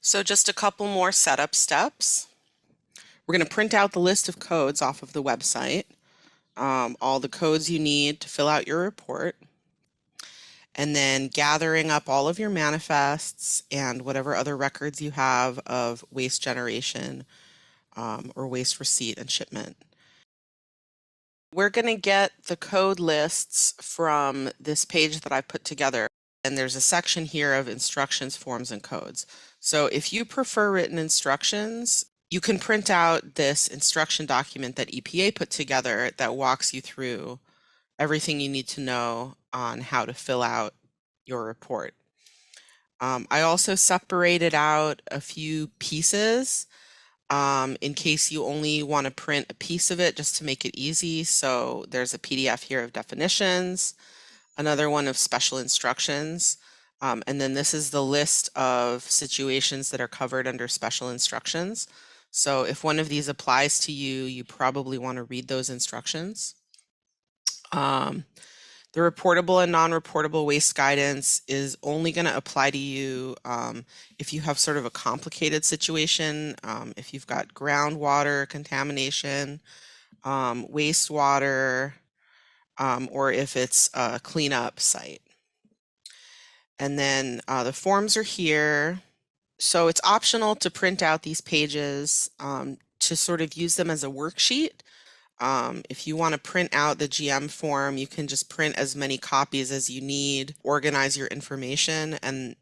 So just a couple more setup steps. We're going to print out the list of codes off of the website, all the codes you need to fill out your report, and then gathering up all of your manifests and whatever other records you have of waste generation or waste receipt and shipment. We're going to get the code lists from this page that I put together, and there's a section here of instructions, forms, and codes. So if you prefer written instructions, you can print out this instruction document that EPA put together that walks you through everything you need to know on how to fill out your report. I also separated out a few pieces in case you only want to print a piece of it just to make it easy. So there's a PDF here of definitions, another one of special instructions, and then this is the list of situations that are covered under special instructions. So if one of these applies to you, you probably want to read those instructions. The reportable and non-reportable waste guidance is only going to apply to you if you have sort of a complicated situation, if you've got groundwater contamination, wastewater, or if it's a cleanup site. And then the forms are here. So it's optional to print out these pages to sort of use them as a worksheet. If you want to print out the GM form, you can just print as many copies as you need, organize your information, and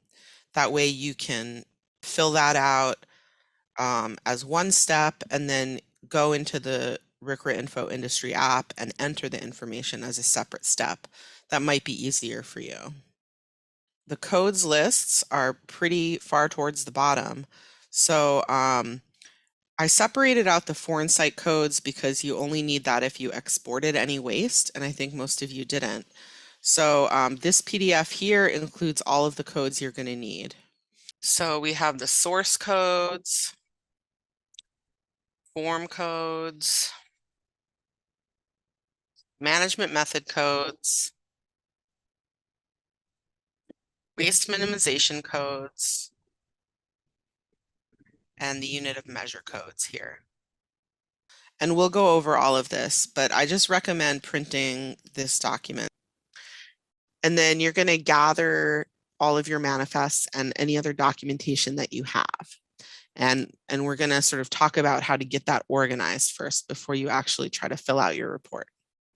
that way you can fill that out as one step and then go into the RCRA Info Industry app and enter the information as a separate step. That might be easier for you. The codes lists are pretty far towards the bottom. So I separated out the foreign site codes because you only need that if you exported any waste, and I think most of you didn't. So this PDF here includes all of the codes you're going to need. So we have the source codes, form codes, management method codes, waste minimization codes, and the unit of measure codes here. And we'll go over all of this, but I just recommend printing this document. And then you're going to gather all of your manifests and any other documentation that you have. And we're going to sort of talk about how to get that organized first before you actually try to fill out your report.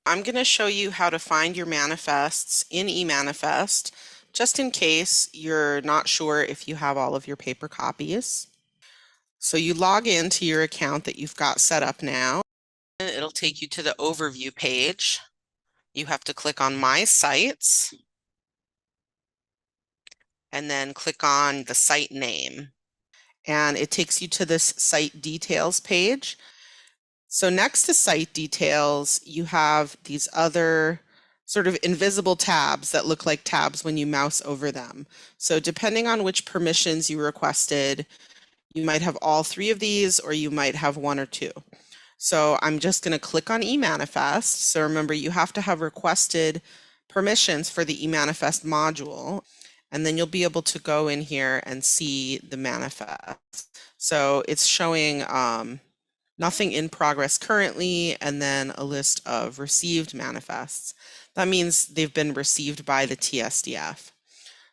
I'm going to show you how to find your manifests in eManifest, just in case you're not sure if you have all of your paper copies. So you log into your account that you've got set up now. It'll take you to the overview page. You have to click on My Sites and then click on the site name. And it takes you to this site details page. So next to site details, you have these other sort of invisible tabs that look like tabs when you mouse over them. So depending on which permissions you requested, you might have all three of these or you might have one or two. So I'm just going to click on eManifest. So remember, you have to have requested permissions for the eManifest module, and then you'll be able to go in here and see the manifest. So it's showing nothing in progress currently, and then a list of received manifests. That means they've been received by the TSDF.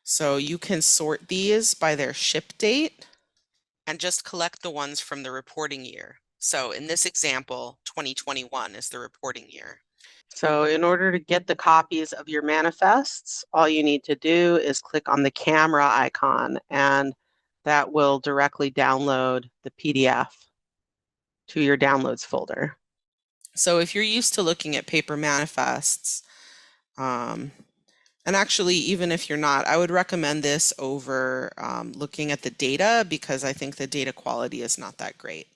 So you can sort these by their ship date and just collect the ones from the reporting year. So in this example, 2021 is the reporting year. So in order to get the copies of your manifests, all you need to do is click on the camera icon, and that will directly download the PDF to your downloads folder. So if you're used to looking at paper manifests, and actually, even if you're not, I would recommend this over looking at the data, because I think the data quality is not that great.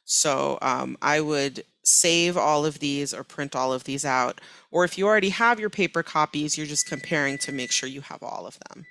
So I would save all of these or print all of these out. Or if you already have your paper copies, you're just comparing to make sure you have all of them.